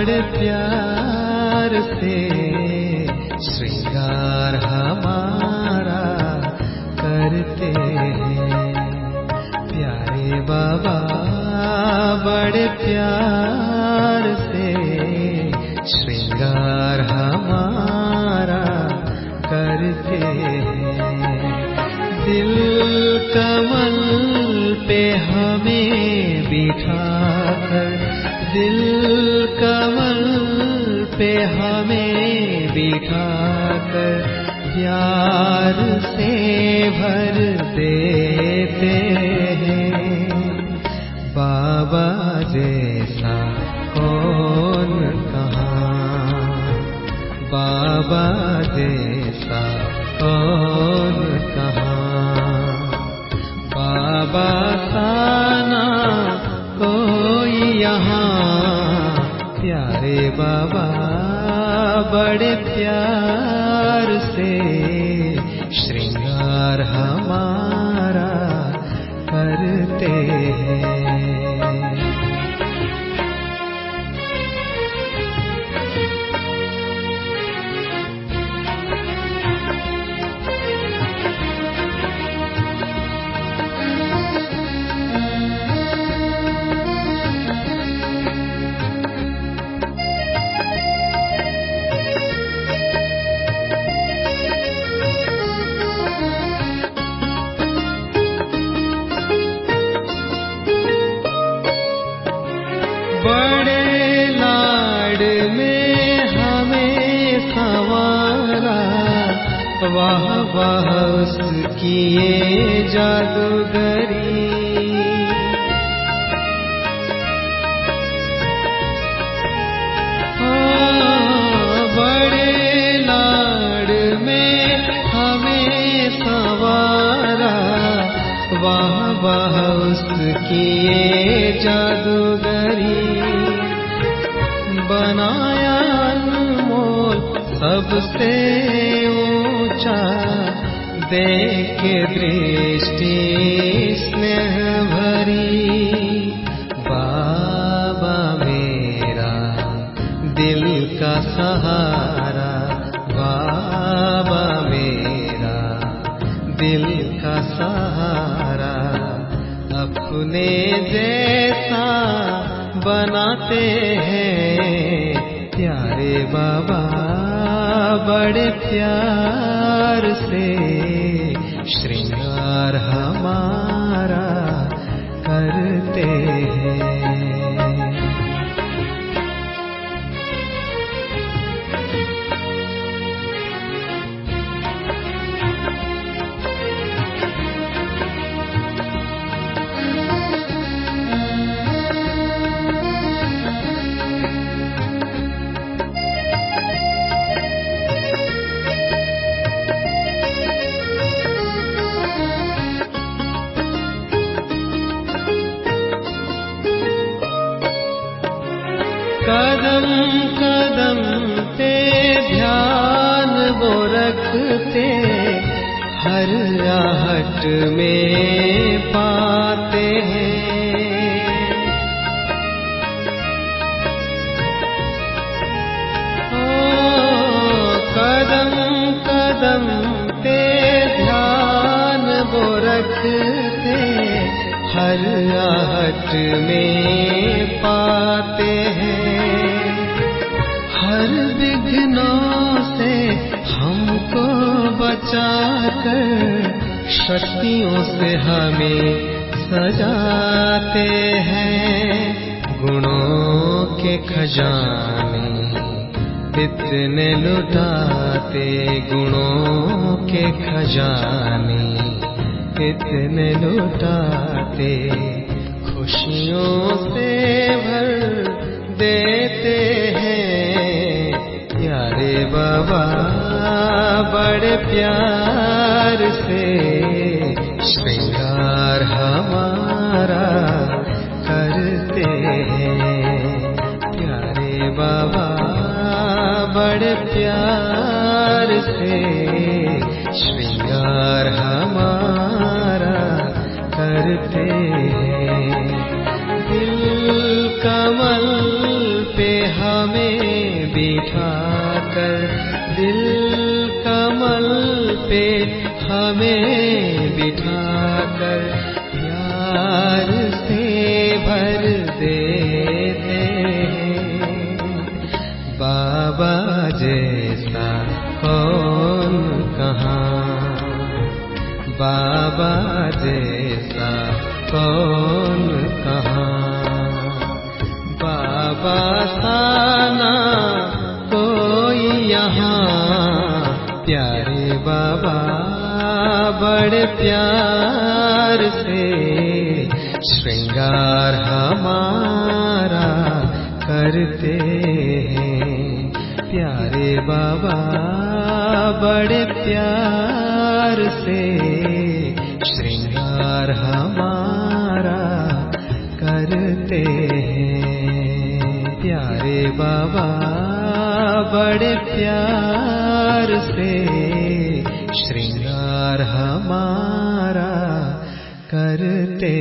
बड़े प्यार से श्रृंगार हमारा करते हैं। प्यारे बाबा बड़े प्यार से श्रृंगार हमारा करते हैं। दिल कमल पे हमें बिठाकर, दिल कमल पे हमें बिठाकर प्यार से भर देते हैं। बाबा जैसा कौन कहाँ, बाबा जैसा कौन कहाँ, बाबा साना कोई यहाँ। प्यारे बाबा बड़े प्यार से श्रृंगार हमारा करते हैं। बड़े लाड में हमें संवारा, वाह वाह उसकी ये जादूगरी। बड़े लाड में हमें संवारा, वाह वाह उसकी ये जादूगरी। बनाया अनमोल सबसे ऊंचा, देखे दृष्टि स्नेह भरी। बाबा मेरा दिल का सहारा, बाबा मेरा दिल का सहारा। अपने जैसा बनाते हैं प्यारे बाबा बड़े प्यार से श्रृंगार हमारा करते हैं। कदम कदम पे ध्यान वो रखते, हर आहट में पाते हैं। कदम कदम पे ध्यान वो रखते, हर आहट में पाते हैं। हर विघ्नों से हमको बचाकर, शक्तियों से हमें सजाते हैं। गुणों के खजाने इतने लुटाते, गुणों के खजाने इतने लुटाते। खुशियों से भर देते हैं प्यारे बाबा बड़े प्यार से श्रृंगार हमारा करते हैं। प्यारे बाबा बड़े प्यार से श्रृंगार हमारा करते हैं। दिल कमल पे हमें कर दिल कमल पे हमें बिठाकर प्यार से भर देते हैं। बाबा जैसा कौन कहाँ, बाबा जैसा कौन कहाँ, बाबा साना कोई यहाँ। प्यारे बाबा बड़े प्यार से श्रृंगार हमारा करते हैं। प्यारे बाबा बड़े प्यार से श्रृंगार हमारा करते हैं। प्यारे बाबा बड़े प्यार से श्रृंगार हमारा करते